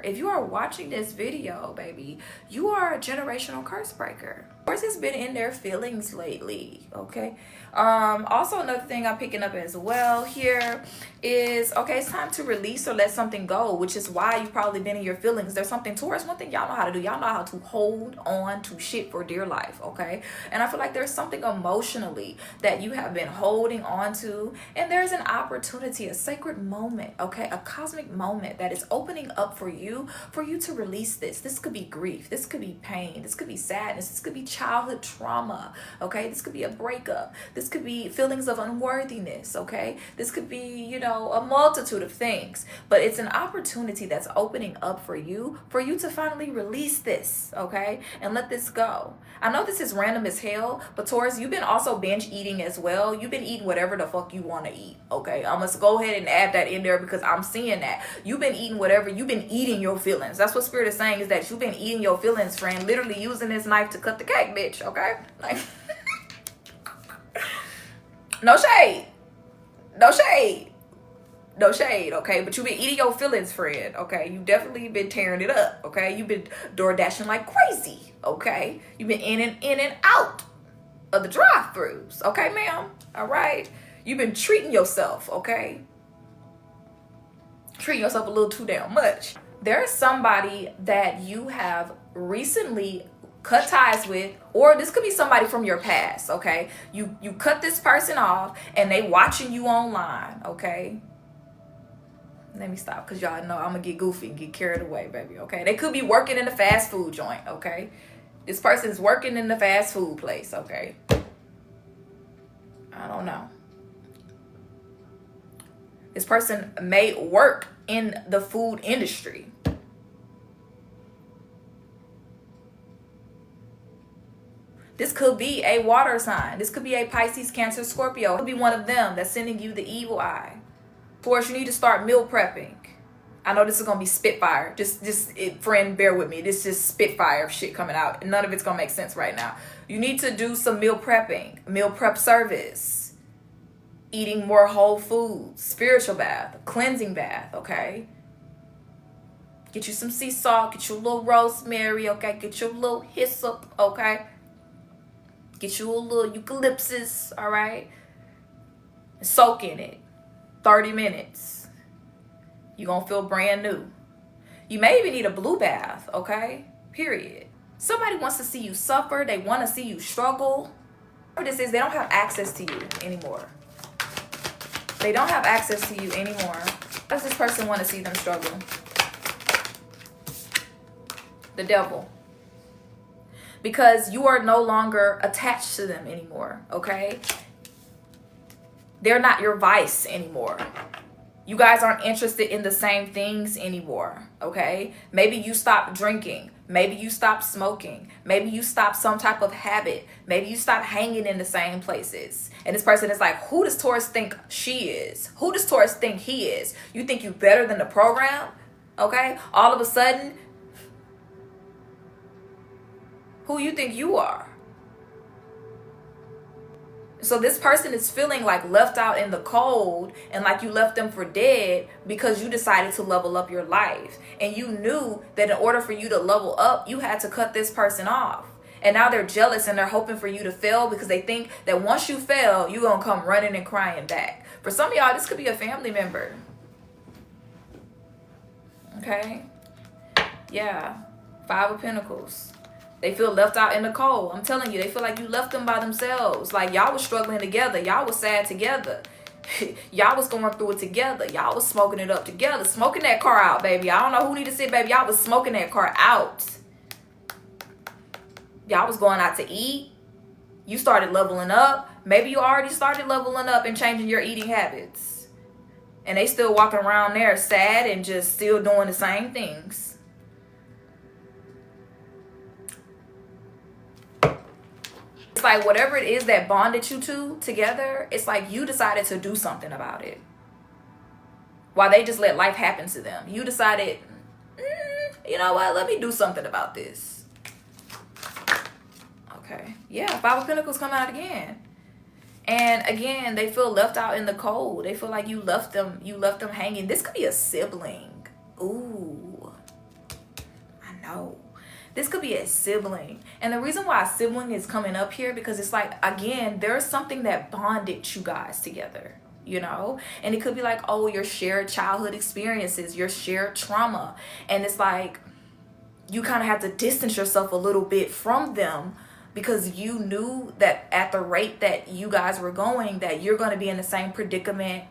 if you are watching this video, baby, you are a generational curse breaker. Taurus has been in their feelings lately, okay? Also, another thing I'm picking up as well here is, okay, it's time to release or let something go, which is why you've probably been in your feelings. There's something, Taurus, one thing y'all know how to do, y'all know how to hold on to shit for dear life, okay? And I feel like there's something emotionally that you have been holding on to, and there's an opportunity, a sacred moment, okay, a cosmic moment that is opening up for you to release this. This could be grief, this could be pain, this could be sadness, this could be childhood trauma, okay? This could be a breakup, this could be feelings of unworthiness, okay? This could be, you know, a multitude of things, but it's an opportunity that's opening up for you to finally release this, okay? And let this go. I know this is random as hell, but Taurus, you've been also binge eating as well. You've been eating whatever the fuck you want to eat, okay? I must go ahead and add that in there because I'm seeing that. You've been eating whatever, you've been eating your feelings. That's what Spirit is saying, is that you've been eating your feelings, friend. Literally using this knife to cut the cake, bitch, okay? Like, no shade. No shade. No shade, okay? But you've been eating your feelings, friend, okay? You definitely been tearing it up, okay? You've been door dashing like crazy, okay? You've been in and out of the drive-thrus, okay, ma'am? All right? You've been treating yourself, okay? Treating yourself a little too damn much. There's somebody that you have recently cut ties with, or this could be somebody from your past, okay? You cut this person off and they watching you online, okay? Let me stop, because y'all know I'm gonna get goofy and get carried away, baby, okay? They could be working in a fast food joint, okay? This person's working in the fast food place, okay? I don't know. This person may work in the food industry. This could be a water sign. This could be a Pisces, Cancer, Scorpio. It could be one of them that's sending you the evil eye. Taurus, you need to start meal prepping. I know this is going to be spitfire. Friend, bear with me. This is spitfire shit coming out. None of it's going to make sense right now. You need to do some meal prepping, meal prep service, eating more whole foods, spiritual bath, cleansing bath, okay? Get you some sea salt, get you a little rosemary, okay? Get you a little hyssop, okay? Get you a little eucalyptus, all right? Soak in it. 30 minutes. You're going to feel brand new. You may even need a blue bath, okay? Period. Somebody wants to see you suffer. They want to see you struggle. Whatever this is, they don't have access to you anymore. They don't have access to you anymore. Why does this person want to see them struggle? The devil. Because you are no longer attached to them anymore, okay? They're not your vice anymore. You guys aren't interested in the same things anymore, okay? Maybe you stopped drinking. Maybe you stopped smoking. Maybe you stopped some type of habit. Maybe you stopped hanging in the same places. And this person is like, who does Taurus think she is? Who does Taurus think he is? You think you better than the program, okay? All of a sudden, who you think you are? So this person is feeling like left out in the cold and like you left them for dead because you decided to level up your life. And you knew that in order for you to level up, you had to cut this person off. And now they're jealous and they're hoping for you to fail because they think that once you fail, you're going to come running and crying back. For some of y'all, this could be a family member. Okay? Yeah. 5 of Pentacles. They feel left out in the cold. I'm telling you, they feel like you left them by themselves. Like y'all was struggling together. Y'all was sad together. Y'all was going through it together. Y'all was smoking it up together. Smoking that car out, baby. I don't know who need to sit, baby. Y'all was smoking that car out. Y'all was going out to eat. You started leveling up. Maybe you already started leveling up and changing your eating habits. And they still walking around there sad and just still doing the same things. It's like whatever it is that bonded you two together, it's like you decided to do something about it. While they just let life happen to them. You decided, you know what, let me do something about this. Okay. Yeah, 5 of Pentacles come out again. And again, they feel left out in the cold. They feel like you left them hanging. This could be a sibling. Ooh. know. This could be a sibling. And the reason why a sibling is coming up here, because it's like, again, there's something that bonded you guys together, you know? And it could be like, oh, your shared childhood experiences, your shared trauma. And it's like, you kind of have to distance yourself a little bit from them, because you knew that at the rate that you guys were going, that you're going to be in the same predicament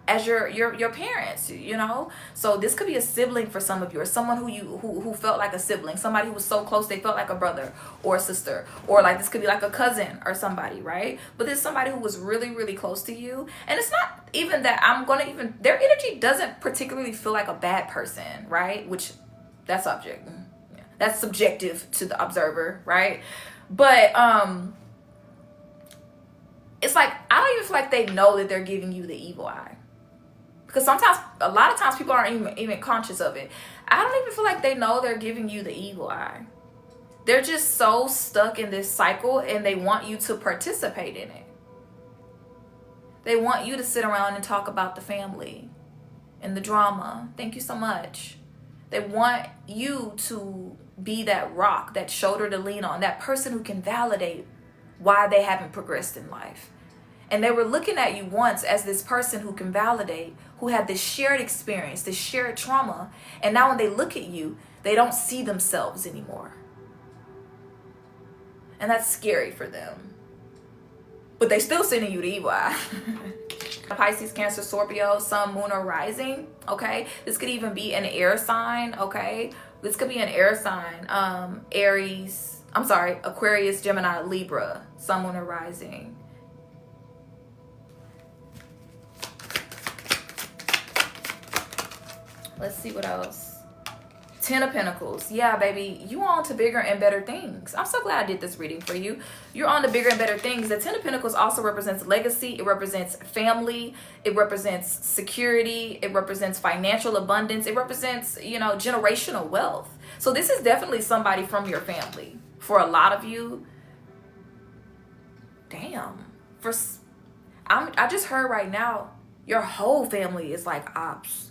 as your parents, you know. So this could be a sibling for some of you, or someone who felt like a sibling, somebody who was so close they felt like a brother or a sister, or like this could be like a cousin or somebody, right? But there's somebody who was really, really close to you, and it's not even that their energy doesn't particularly feel like a bad person, right? Which that's that's subjective to the observer, right? But it's like, I don't even feel like they know that they're giving you the evil eye. Because a lot of times people aren't even conscious of it. I don't even feel like they know they're giving you the evil eye. They're just so stuck in this cycle, and they want you to participate in it. They want you to sit around and talk about the family and the drama. Thank you so much. They want you to be that rock, that shoulder to lean on, that person who can validate why they haven't progressed in life. And they were looking at you once as this person who can validate, who had this shared experience, this shared trauma. And now when they look at you, they don't see themselves anymore. And that's scary for them. But they still sending you the evil eye. Pisces, Cancer, Scorpio, Sun, Moon, or Rising, okay? This could even be an air sign, okay? This could be an air sign. Aquarius, Gemini, Libra, Sun, Moon, or Rising. Let's see what else. 10 of Pentacles. Yeah, baby, you on to bigger and better things. I'm so glad I did this reading for you. You're on to bigger and better things. The 10 of Pentacles also represents legacy. It represents family. It represents security. It represents financial abundance. It represents, you know, generational wealth. So this is definitely somebody from your family. For a lot of you, damn. I just heard right now, your whole family is like ops.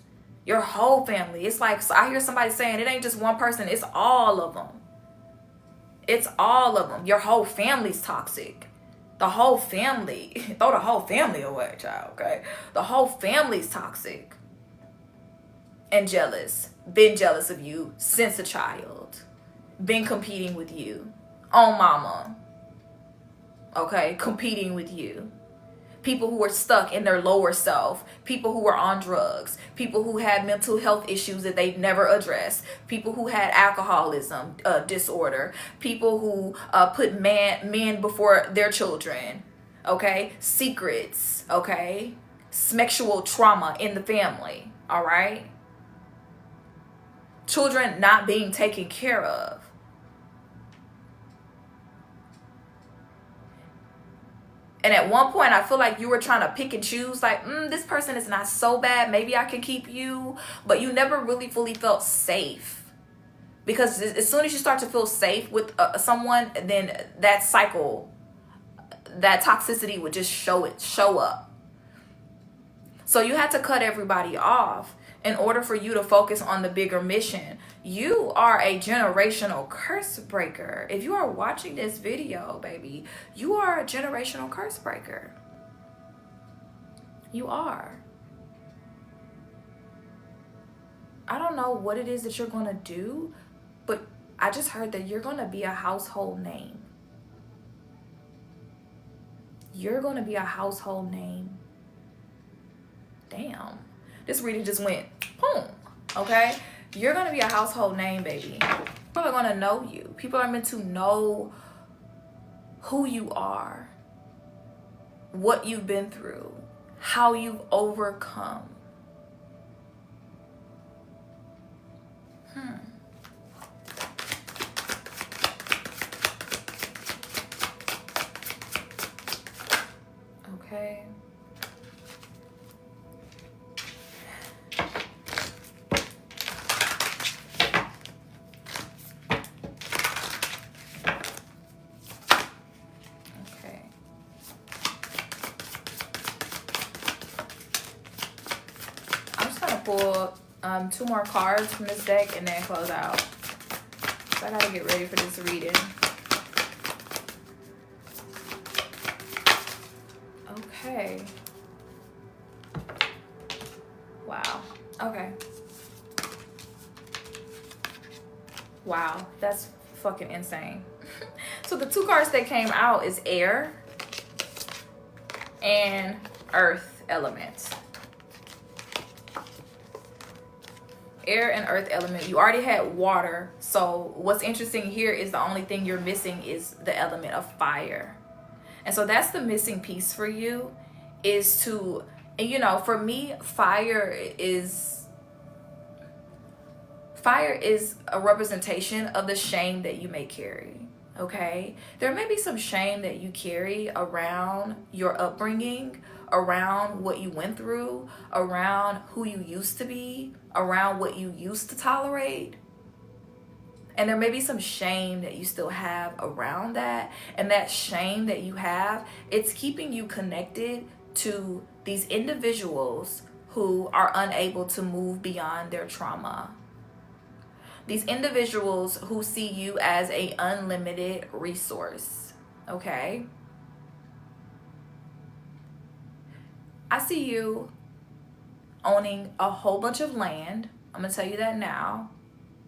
Your whole family. It's like, so I hear somebody saying it ain't just one person. It's all of them. It's all of them. Your whole family's toxic. The whole family. Throw the whole family away, child, okay? The whole family's toxic. And jealous. Been jealous of you since a child. Been competing with you. On mama. Okay? Competing with you. People who are stuck in their lower self, people who are on drugs, people who had mental health issues that they've never addressed, people who had alcoholism disorder, people who put men before their children, okay? Secrets, okay? Sexual trauma in the family, all right? Children not being taken care of. And at one point, I feel like you were trying to pick and choose, like, this person is not so bad. Maybe I can keep you. But you never really fully felt safe. Because as soon as you start to feel safe with someone, then that cycle, that toxicity would just show up. So you had to cut everybody off in order for you to focus on the bigger mission. You are a generational curse breaker. If you are watching this video, baby, you are a generational curse breaker. You are. I don't know what it is that you're going to do, but I just heard that you're going to be a household name. You're going to be a household name. Damn. This reading just went boom. Okay? You're going to be a household name, baby. People are going to know you. People are meant to know who you are, what you've been through, how you've overcome. Okay. Pull 2 more cards from this deck and then close out. I gotta get ready for this reading. Okay. Wow. Okay. Wow, that's fucking insane. So the two cards that came out is air and earth element. Air and earth element. You already had water. So what's interesting here is the only thing you're missing is the element of fire. And so that's the missing piece for you, is to, and you know, for me, fire is a representation of the shame that you may carry. Okay, there may be some shame that you carry around your upbringing, around what you went through, around who you used to be, around what you used to tolerate. And there may be some shame that you still have around that. And that shame that you have, it's keeping you connected to these individuals who are unable to move beyond their trauma. These individuals who see you as an unlimited resource, okay? I see you owning a whole bunch of land. I'm gonna tell you that now.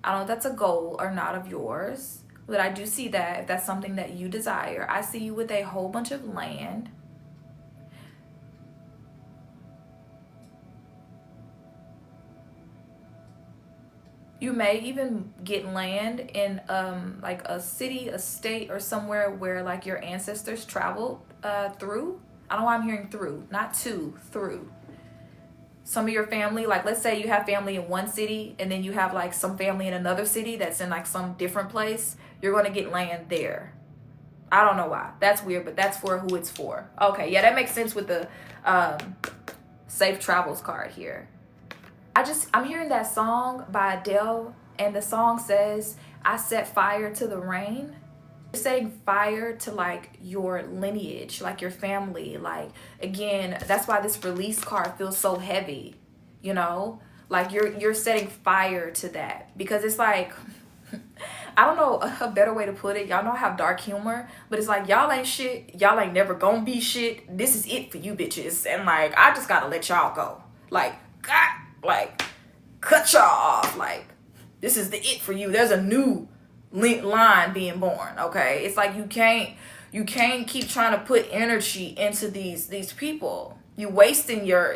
I don't know if that's a goal or not of yours, but I do see that if that's something that you desire. I see you with a whole bunch of land. You may even get land in like a city, a state, or somewhere where like your ancestors traveled through. I don't know why I'm hearing through, not to, through. Some of your family, like let's say you have family in one city and then you have like some family in another city that's in like some different place. You're going to get land there. I don't know why. That's weird, but that's for who it's for. Okay, yeah, that makes sense with the safe travels card here. I'm hearing that song by Adele, and the song says, I set fire to the rain. You're setting fire to like your lineage, like your family. Like, again, that's why this release card feels so heavy, you know? Like you're setting fire to that, because it's like, I don't know a better way to put it. Y'all know I have dark humor, but it's like, y'all ain't shit. Y'all ain't never gonna be shit. This is it for you bitches. And like, I just gotta let y'all go. Like, God. Like, cut y'all off. Like, this is the it for you. There's a new line being born. Okay, it's like you can't keep trying to put energy into these people. You wasting your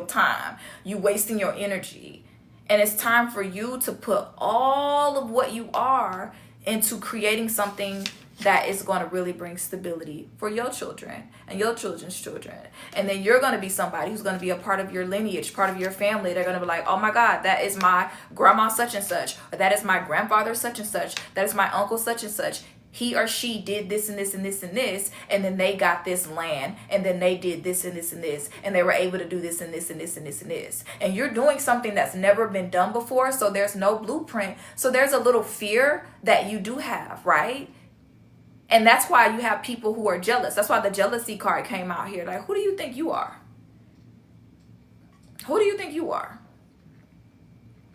time. You wasting your energy, and it's time for you to put all of what you are into creating something that is going to really bring stability for your children and your children's children. And then you're going to be somebody who's going to be a part of your lineage, part of your family. They're going to be like, oh my God, that is my grandma such and such, or that is my grandfather such and such, that is my uncle such and such. He or she did this and this and this and this, and then they got this land, and then they did this and this and this, and they were able to do this and this and this and this and this. And you're doing something that's never been done before, so there's no blueprint. So there's a little fear that you do have, right? And that's why you have people who are jealous. That's why the jealousy card came out here. Like, who do you think you are? Who do you think you are?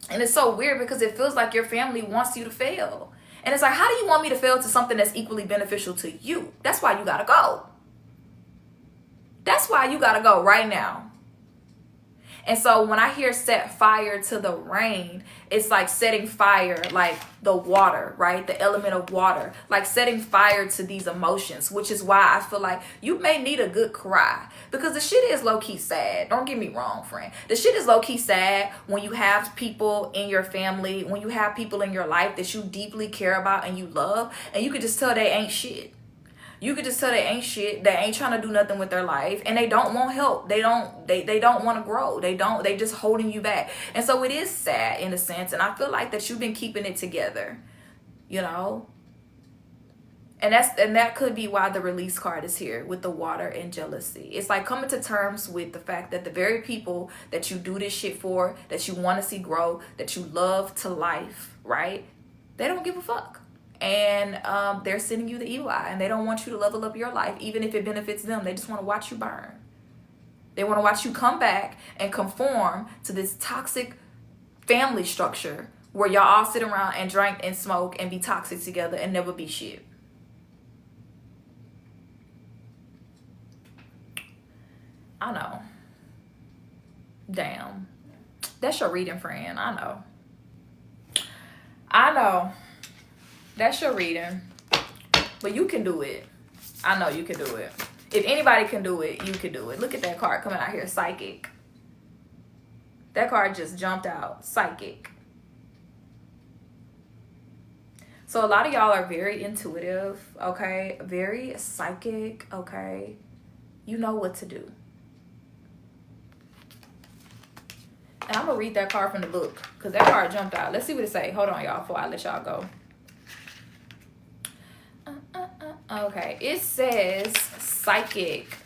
And it's so weird because it feels like your family wants you to fail. And it's like, how do you want me to fail to something that's equally beneficial to you? That's why you gotta go. That's why you gotta go right now. And so when I hear set fire to the rain, it's like setting fire, like the water, right? The element of water, like setting fire to these emotions, which is why I feel like you may need a good cry, because the shit is low-key sad. Don't get me wrong, friend. The shit is low-key sad when you have people in your family, when you have people in your life that you deeply care about and you love, and you can just tell they ain't shit. You could just tell they ain't shit. They ain't trying to do nothing with their life, and they don't want help. They don't want to grow. They just holding you back. And so it is sad in a sense. And I feel like that you've been keeping it together, you know. And that could be why the release card is here with the water and jealousy. It's like coming to terms with the fact that the very people that you do this shit for, that you want to see grow, that you love to life, right? They don't give a fuck. And they're sending you the evil eye, and they don't want you to level up your life, even if it benefits them. They just want to watch you burn. They want to watch you come back and conform to this toxic family structure where y'all all sit around and drink and smoke and be toxic together and never be shit. I know. Damn. That's your reading, friend. I know. That's your reading. But you can do it. I know you can do it. If anybody can do it, you can do it. Look at that card coming out here. Psychic. That card just jumped out. Psychic. So a lot of y'all are very intuitive, okay? Very psychic, okay? You know what to do. And I'm going to read that card from the book because that card jumped out. Let's see what it say. Hold on, y'all, before I let y'all go. Okay, it says psychic,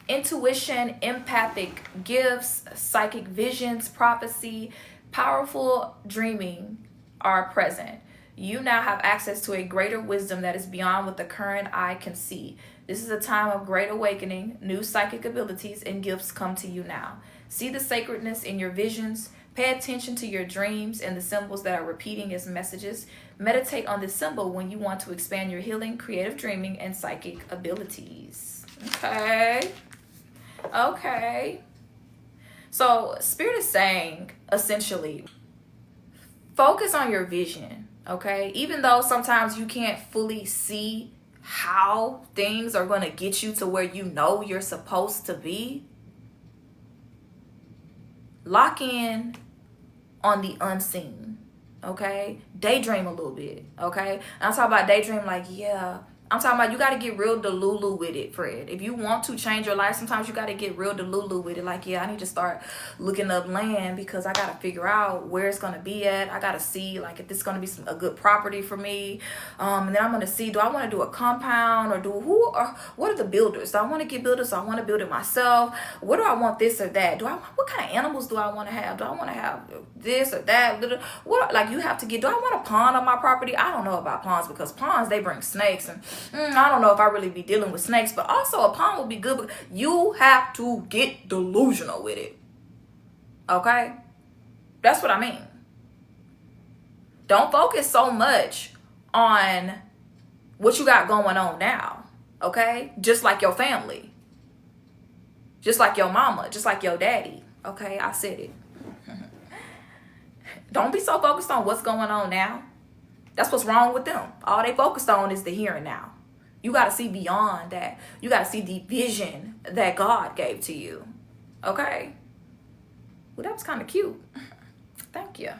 intuition, empathic gifts, psychic visions, prophecy, powerful dreaming are present. You now have access to a greater wisdom that is beyond what the current eye can see. This is a time of great awakening. New psychic abilities and gifts come to you now. See the sacredness in your visions. Pay attention to your dreams and the symbols that are repeating as messages. Meditate on this symbol when you want to expand your healing, creative dreaming, and psychic abilities. Okay. Okay. So Spirit is saying, essentially, focus on your vision, okay? Even though sometimes you can't fully see how things are going to get you to where you know you're supposed to be, lock in on the unseen, okay? Daydream a little bit, okay? And I'm talking about daydream like, yeah, I'm talking about you got to get real delulu with it, Fred. If you want to change your life, sometimes you got to get real delulu with it. Like, yeah, I need to start looking up land because I got to figure out where it's going to be at. I got to see, like, if this is going to be a good property for me. And then I'm going to see, do I want to do a compound or what are the builders? Do I want to get builders? Do I want to build it myself? What do I want, this or that? What kind of animals do I want to have? Do I want to have this or that? What, like, you have to get, do I want a pond on my property? I don't know about ponds because ponds, they bring snakes and I don't know if I really be dealing with snakes, but also a pond would be good. But you have to get delusional with it. Okay? That's what I mean. Don't focus so much on what you got going on now. Okay? Just like your family. Just like your mama. Just like your daddy. Okay? I said it. Don't be so focused on what's going on now. That's what's wrong with them. All they focused on is the here and now. You got to see beyond that. You got to see the vision that God gave to you. Okay? Well, that was kind of cute. Thank you.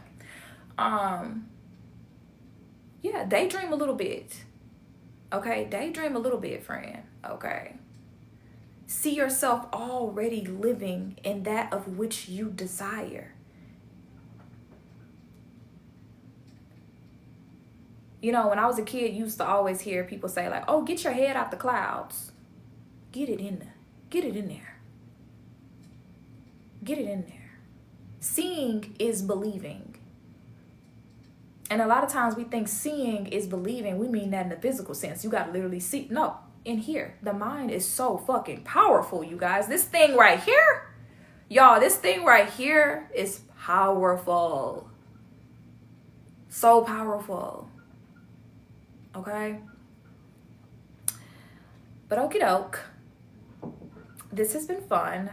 Yeah, daydream a little bit. Okay? Daydream a little bit, friend. Okay? See yourself already living in that of which you desire. You know, when I was a kid, you used to always hear people say like, oh, get your head out the clouds. Get it in there. Get it in there. Get it in there. Seeing is believing. And a lot of times we think seeing is believing. We mean that in the physical sense. You got to literally see. No, in here. The mind is so fucking powerful, you guys. This thing right here, y'all, this thing right here is powerful. So powerful. Okay? But okie doke. This has been fun.